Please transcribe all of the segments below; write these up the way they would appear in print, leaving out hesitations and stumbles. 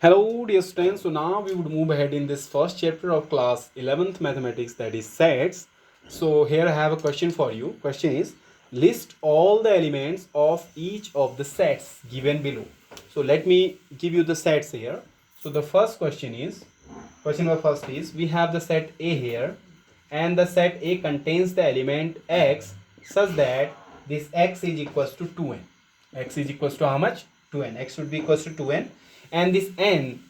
Hello dear students, so now we would move ahead in this first chapter of class 11th mathematics, that is sets. So here I have a question for you. Question is, list all the elements of each of the sets given below. So let me give you the sets here. So the first question is, question number first is, we have the set A here, and the set A contains the element x such that this x is equals to 2n. X is equals to how much? 2n. X should be equals to 2n, and this n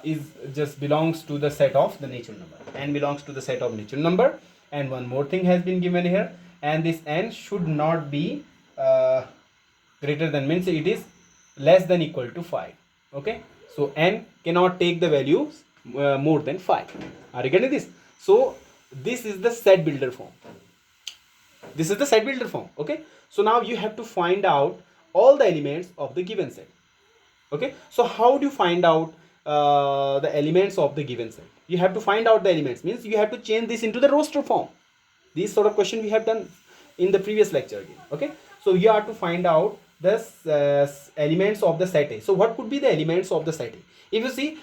is just belongs to the set of the natural number. N belongs to the set of natural number, and one more thing has been given here, and this n should not be greater than, means it is less than equal to 5. Okay, so n cannot take the values more than 5. Are you getting this? So this is the set builder form. This is the set builder form. Okay, so now you have to find out all the elements of the given set. Okay, so how do you find out the elements of the given set? You have to find out the elements, means you have to change this into the roster form. These sort of question we have done in the previous lecture again. Okay, so you have to find out the elements of the set A. So what could be the elements of the set A? If you see,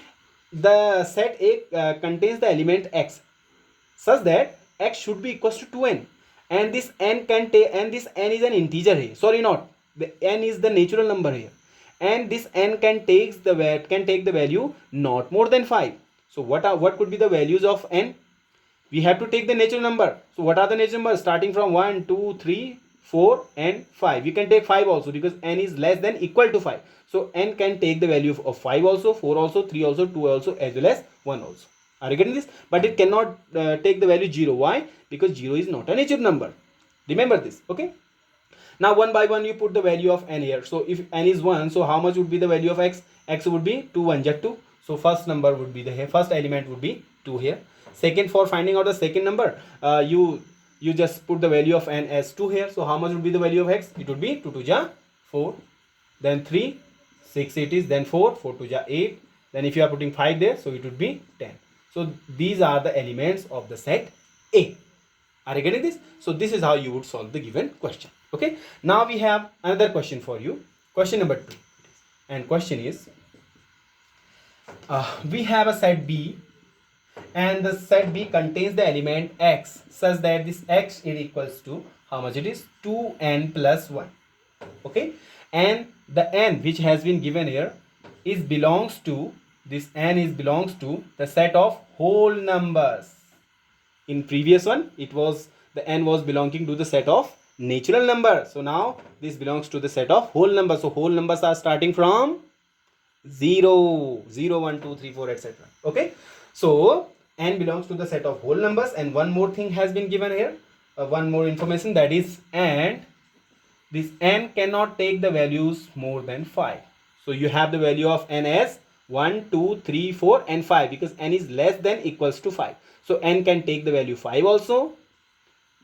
the set A contains the element x such that x should be equals to 2n, and this n can take, and this n is an integer here. Sorry, not the n is the natural number here, and this n can take the value not more than 5. So what could be the values of n? We have to take the natural number. So what are the natural numbers? Starting from 1, 2, 3, 4 and 5. We can take 5 also, because n is less than equal to 5. So n can take the value of 5 also, 4 also, 3 also, 2 also, as well as 1 also. Are you getting this? But it cannot take the value 0. Why? Because 0 is not a natural number. Remember this. Okay, now one by one you put the value of n here. So if n is 1, so how much would be the value of x? X would be 2 1 jet 2. So first number would be the here, first element would be 2 here. Second, for finding out the second number, you just put the value of n as 2 here. So how much would be the value of x? It would be 2 2 ja 4, then 3, 6 it is, then 4, 4 2 ja 8, then if you are putting 5 there, so it would be 10. So these are the elements of the set A. Are you getting this? So this is how you would solve the given question. Okay, now we have another question for you. Question number 2, and question is, we have a set B, and the set B contains the element x such that this x is equals to how much? It is 2n plus 1. Okay, and the n which has been given here is belongs to, this n is belongs to the set of whole numbers. In previous one, it was the n was belonging to the set of natural number. So now this belongs to the set of whole numbers. So whole numbers are starting from 0, 0, 1, 2, 3, 4, etc. Okay, so n belongs to the set of whole numbers, and one more thing has been given here, one more information, that is, and this n cannot take the values more than 5. So you have the value of n as 1, 2, 3, 4 and 5, because n is less than equals to 5. So n can take the value 5 also,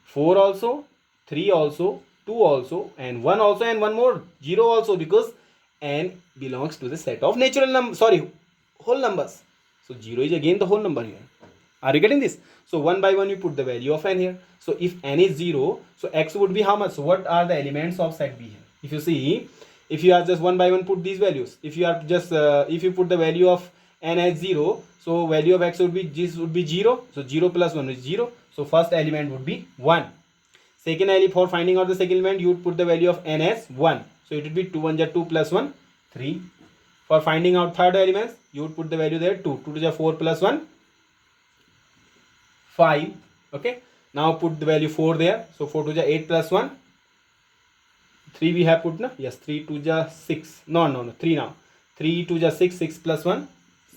4 also, 3 also, 2 also, and 1 also, and one more 0 also, because n belongs to the set of natural numbers, sorry, whole numbers. So 0 is again the whole number here. Are you getting this? So one by one you put the value of n here. So if n is 0, so x would be how much? So what are the elements of set B here? If you see, if you are just one by one put these values, if you are just if you put the value of n as 0, so value of x would be, this would be 0. So 0 plus 1 is 0. So first element would be 1. Second element, for finding out the second element, you would put the value of n as 1. So it would be 2 1 ja 2 plus 1 3. For finding out third element, you would put the value there 2. 2 ja 4 plus 1 5. Okay, now put the value 4 there. So 4 2 ja 8 plus 1 3 we have put, na? Yes, 3 2 ja 6. No, 3 now. 3 2 ja 6, 6 plus 1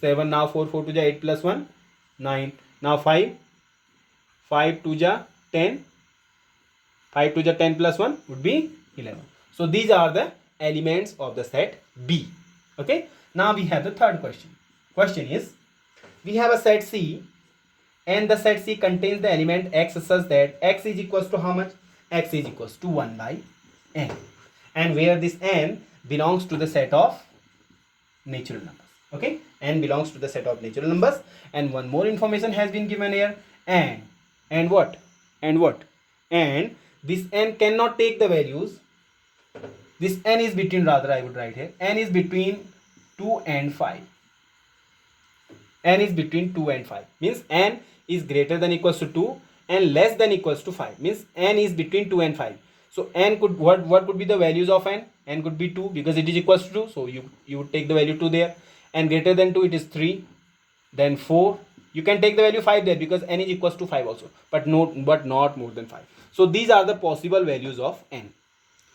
7. Now 4 4 2 ja 8 plus 1 9. Now 5 5 2 ja 10. 5 2 ja 10 plus 1 would be 11. So these are the elements of the set B. Okay, now we have the third question. Question is, we have a set C, and the set C contains the element x such that x is equals to how much? X is equals to 1 by n, and where this n belongs to the set of natural numbers. Okay, n belongs to the set of natural numbers, and one more information has been given here, and what? And this n cannot take the values, this n is between, rather I would write here, n is between 2 and 5. n is between 2 and 5, means n is greater than equals to 2 and less than equals to 5, means n is between 2 and 5. So n could, what could be the values of n? N could be 2 because it is equals to 2, so you would take the value 2 there, and greater than 2 it is 3, then 4. You can take the value 5 there because n is equals to 5 also, but not more than 5. So these are the possible values of n.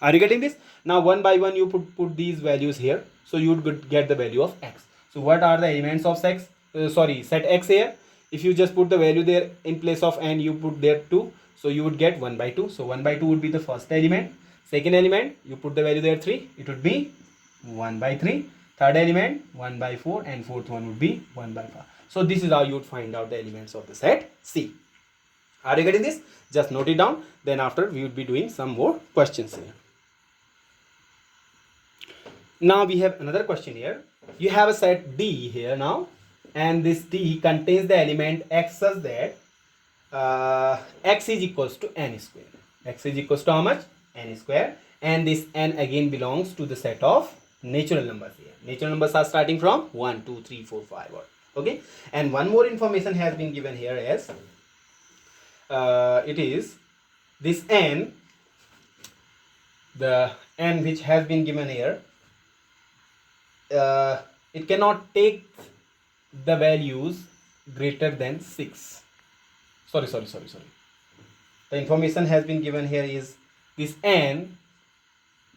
Are you getting this? Now one by one you put these values here, so you would get the value of x. So what are the elements of sex? Set x here. If you just put the value there in place of n, you put there 2, so you would get 1 by 2. So 1 by 2 would be the first element. Second element, you put the value there 3, it would be 1 by 3. Third element 1 by 4, and fourth one would be 1 by 5. So this is how you would find out the elements of the set C. Are you getting this? Just note it down. Then after we would be doing some more questions here. Now we have another question here. You have a set D here now, and this D contains the element x such that x is equals to n square. X is equals to how much? N square. And this n again belongs to the set of natural numbers here. Natural numbers are starting from 1, 2, 3, 4, 5. Okay. And one more information has been given here as it is this n, the n which has been given here, it cannot take the values greater than 6. Sorry. The information has been given here is this n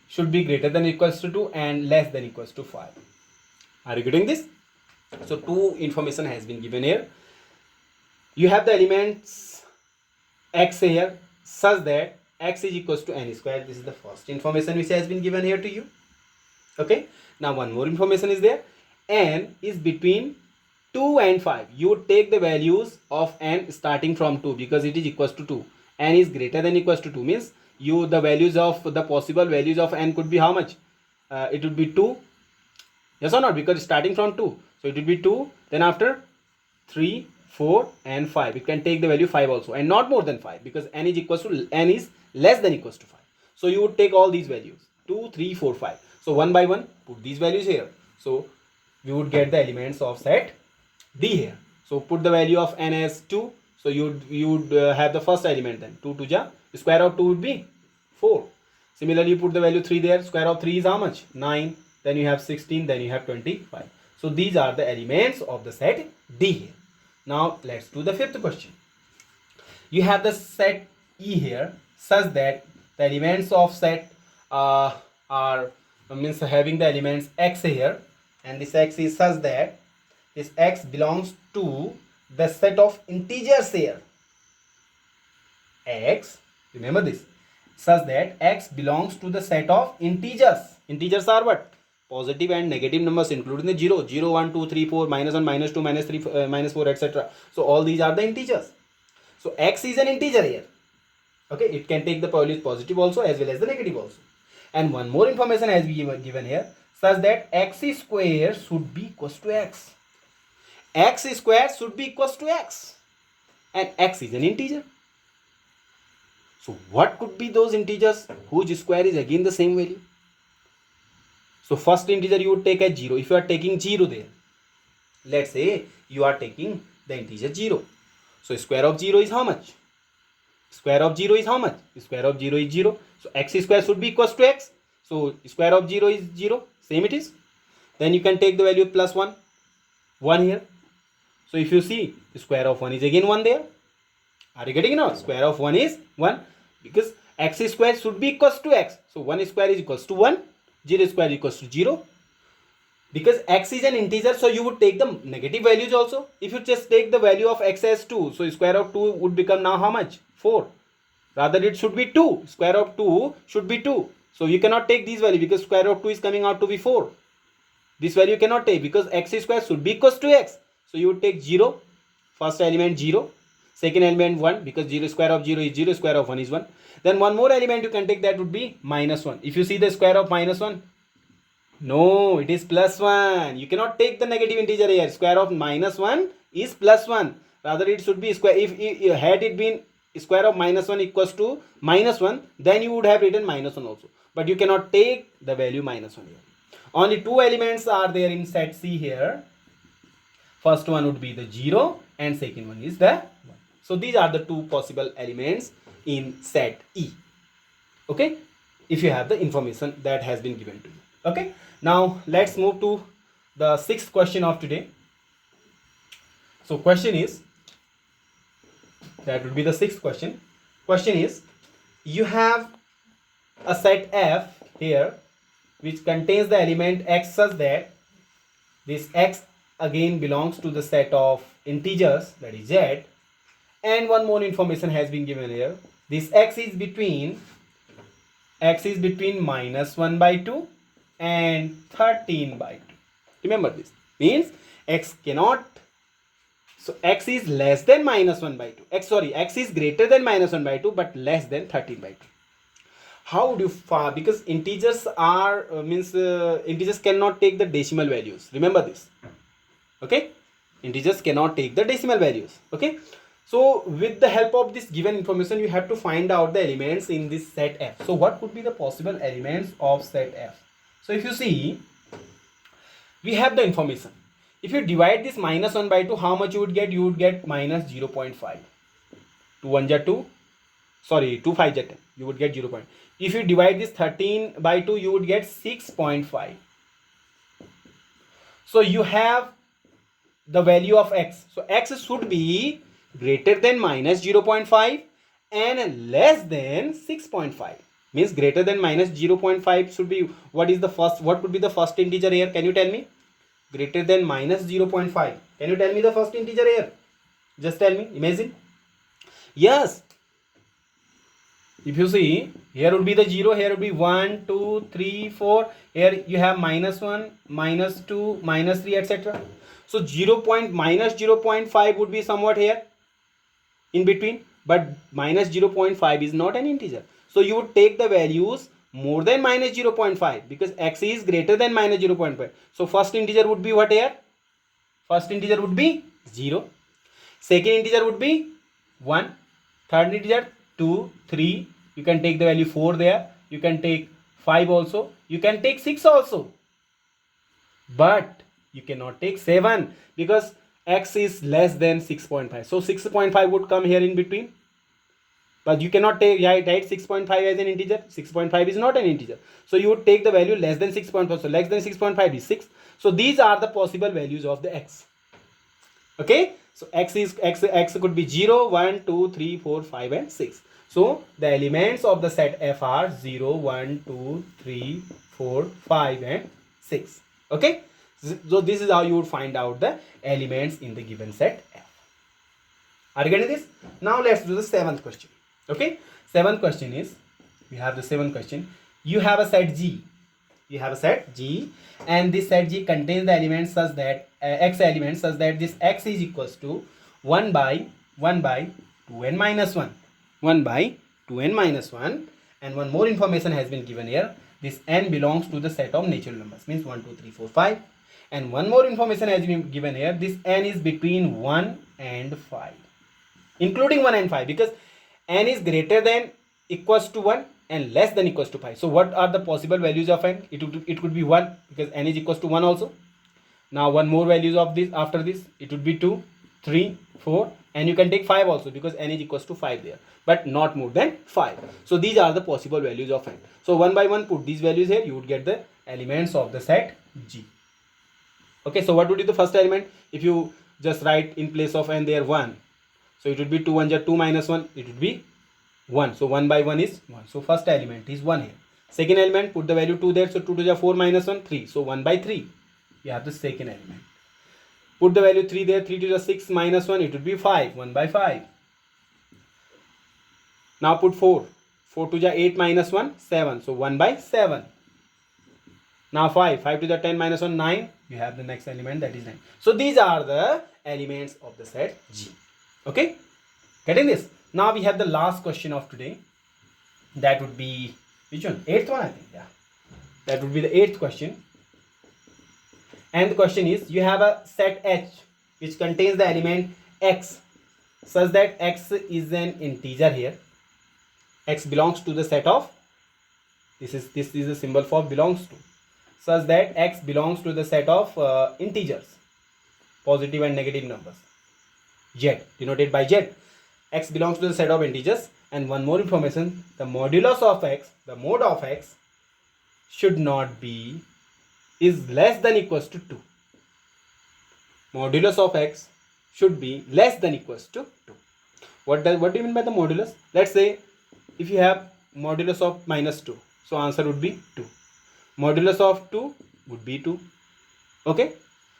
should be greater than equals to 2 and less than equals to 5. Are you getting this? So two information has been given here. You have the elements x here such that x is equals to n square. This is the first information which has been given here to you. Okay. Now one more information is there. N is between 2 and 5. You would take the values of n starting from 2 because it is equals to 2. N is greater than equals to 2 means the values of the possible values of n could be how much? It would be 2. Yes or not? Because starting from 2. So it would be 2. Then after 3, 4 and 5. You can take the value 5 also, and not more than 5 because n is less than equals to 5. So you would take all these values 2, 3, 4, 5. So one by one put these values here. So we would get the elements of set D here. So put the value of n as 2. So you would have the first element then 2 to ja. Square of 2 would be 4. Similarly, you put the value 3 there. Square of 3 is how much? 9. Then you have 16. Then you have 25. So these are the elements of the set D here. Now let's do the fifth question. You have the set E here such that the elements of set means having the elements x here, and this x is such that this x belongs to the set of integers here. X, remember this, such that x belongs to the set of integers. Integers are what? Positive and negative numbers including the 0, 0, 1, 2, 3, 4, minus 1, minus 2, minus 3, minus 4, etc. So all these are the integers. So x is an integer here. Okay, it can take the values positive also as well as the negative also. And one more information has been given here such that x square should be equals to x. X square should be equals to x, and x is an integer. So what could be those integers whose square is again the same value? So first integer you would take as 0. If you are taking 0 there, let's say you are taking the integer 0. So square of 0 is how much? Square of 0 is how much? Square of 0 is 0. So x square should be equals to x. So square of 0 is 0. Same it is. Then you can take the value plus 1. 1 here. So if you see, the square of 1 is again 1 there. Are you getting it now? Square of 1 is 1 because x square should be equals to x. So 1 square is equals to 1. 0 square is equals to 0. Because x is an integer, so you would take the negative values also. If you just take the value of x as 2, so square of 2 would become now how much? 4. Rather it should be 2. Square of 2 should be 2. So you cannot take these values because square of 2 is coming out to be 4. This value you cannot take because x square should be equals to x. So you would take 0. First element 0. Second element 1 because 0 square of 0 is 0. Square of 1 is 1. Then one more element you can take, that would be minus 1. If you see the square of minus 1. No, it is plus 1. You cannot take the negative integer here. Square of minus 1 is plus 1. Rather it should be square. If had it been square of minus 1 equals to minus 1, then you would have written minus 1 also. But you cannot take the value minus 1 here. Only two elements are there in set C here. First one would be the 0 and second one is the 1. So these are the two possible elements in set E. Okay, if you have the information that has been given to you. Okay, now let's move to the sixth question of today. So question is, that would be the sixth question. Question is, you have a set F here which contains the element x such that this x again belongs to the set of integers, that is z, and one more information has been given here. This x is between -1/2 and 13/2. Remember this means x cannot, so x is less than -1/2. X is greater than -1/2 but less than 13/2. How would you find? Because integers are integers cannot take the decimal values. Remember this. Okay, integers cannot take the decimal values. Okay, so with the help of this given information, you have to find out the elements in this set F. So what could be the possible elements of set F? So if you see, we have the information. If you divide this -1/2, how much you would get? You would get -0.5. 2 1 ja 2. Sorry, 2 5 ja 10. You would get 0. If you divide this 13/2, you would get 6.5. So you have the value of x. So x should be greater than -0.5 and less than 6.5. Means greater than -0.5 should be, what would be the first integer here? Can you tell me? Greater than -0.5. Can you tell me the first integer here? Just tell me. Imagine. Yes. If you see, here would be the 0, here would be 1, 2, 3, 4. Here you have -1, -2, -3, etc. So -0.5 would be somewhat here in between, but -0.5 is not an integer. So you would take the values more than -0.5 because x is greater than -0.5. So first integer would be what here? First integer would be 0. Second integer would be 1. Third integer 2, 3. You can take the value 4 there. You can take 5 also. You can take 6 also. But you cannot take 7 because x is less than 6.5. So 6.5 would come here in between. But you cannot write 6.5 as an integer. 6.5 is not an integer. So you would take the value less than 6.5. So less than 6.5 is 6. So these are the possible values of the x. Okay. So x could be 0, 1, 2, 3, 4, 5 and 6. So the elements of the set F are 0, 1, 2, 3, 4, 5 and 6. Okay. So this is how you would find out the elements in the given set F. Are you getting this? Now let's do the seventh question. Okay. Seventh question is, we have the seventh question. You have a set G. You have a set G and this set G contains the elements such that x elements such that this x is equals to 1 by 2n minus 1. 1 by 2n minus 1, and one more information has been given here. This n belongs to the set of natural numbers, means 1, 2, 3, 4, 5. And one more information has been given here. This n is between 1 and 5, including 1 and 5, because n is greater than equals to 1 and less than equals to 5. So what are the possible values of n? It could be 1 because n is equals to 1 also. Now one more values of this after this, it would be 2, 3, 4, and you can take 5 also because n is equals to 5 there, but not more than 5. So these are the possible values of n. So one by one put these values here, you would get the elements of the set G. Okay, so what would be the first element? If you just write in place of n there 1, so it would be 2 1 ja 2 minus 1, it would be 1. So 1 by 1 is 1. So first element is 1 here. Second element, put the value 2 there, so 2 to the 4 minus 1, 3. So 1 by 3, you have the second element. Put the value 3 there, 3 to the 6 minus 1, it would be 5, 1 by 5. Now put 4, 4 to the 8 minus 1, 7, so 1 by 7. Now 5, 5 to the 10 minus 1, 9, you have the next element, that is 9. So these are the elements of the set G. Okay, getting this? Now we have the last question of today. That would be, which one? 8th one, I think. Yeah, that would be the 8th question. And the question is, you have a set H which contains the element x such that x is an integer here. X belongs to the set of, this is the symbol for belongs to, such that x belongs to the set of integers, positive and negative numbers. Z, denoted by Z. X belongs to the set of integers. And one more information, the modulus of x, the mode of x should not be, is less than equals to 2. Modulus of x should be less than equals to 2. What do you mean by the modulus? Let's say if you have modulus of minus 2, so answer would be 2. Modulus of 2 would be 2. Okay,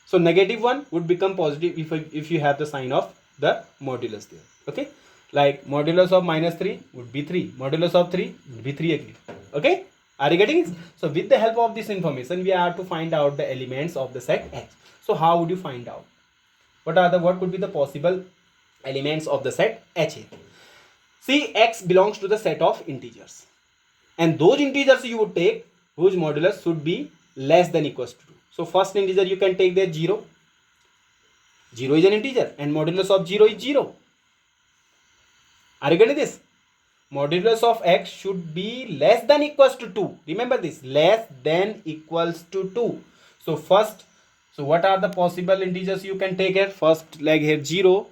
so negative 1 would become positive if you have the sign of the modulus there. Okay, like modulus of minus 3 would be 3, modulus of 3 would be 3 again. Okay, are you getting it? So with the help of this information, we are to find out the elements of the set H. So how would you find out? What could be the possible elements of the set H? See, X belongs to the set of integers, and those integers you would take whose modulus should be less than equals to 2. So first integer you can take there 0. 0 is an integer and modulus of 0 is 0. Are you getting this? Modulus of x should be less than equals to 2. Remember this, less than equals to 2. So first, so what are the possible integers you can take here? First, like here 0,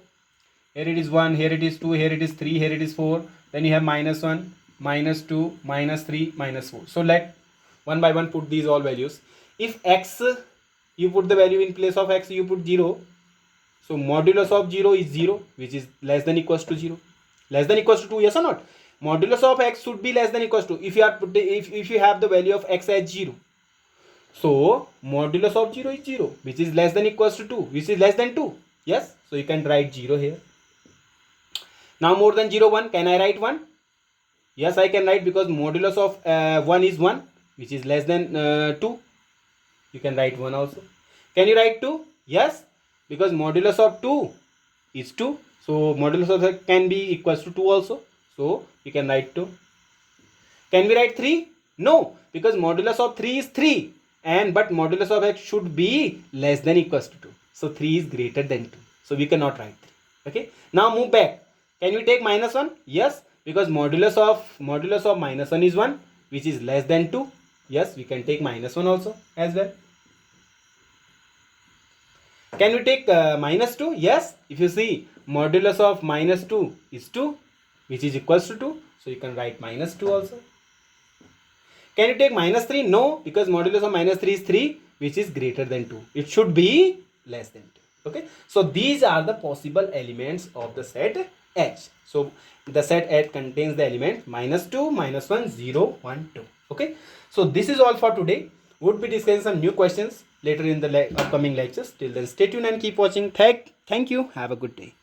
here it is 1, here it is 2, here it is 3, here it is 4. Then you have minus 1, minus 2, minus 3, minus 4. So let one by one put these all values. If x, you put the value in place of x, you put 0. So modulus of 0 is 0, which is less than equals to 0. Less than equals to 2, yes or not? Modulus of x should be less than equals to, if you have the value of x as 0. So modulus of 0 is 0, which is less than equals to 2, which is less than 2. Yes, so you can write 0 here. Now more than 0, 1, can I write 1? Yes, I can write, because modulus of 1 is 1, which is less than 2. You can write 1 also. Can you write 2? Yes, because modulus of 2 is 2. So modulus of x can be equals to 2 also. So you can write 2. Can we write 3? No, because modulus of 3 is 3. But modulus of x should be less than equals to 2. So 3 is greater than 2. So we cannot write 3. Okay. Now move back. Can we take minus 1? Yes, because modulus of minus 1 is 1, which is less than 2. Yes, we can take minus 1 also as well. Can we take minus 2? Yes, if you see modulus of minus 2 is 2, which is equals to 2. So you can write minus 2 also. Can you take minus 3? No, because modulus of minus 3 is 3, which is greater than 2. It should be less than 2. Okay. So these are the possible elements of the set H. So the set H contains the element minus 2, minus 1, 0, 1, 2. Okay. So this is all for today. Would be discussing some new questions later in the upcoming lectures. Till then, stay tuned and keep watching. Thank you. Have a good day.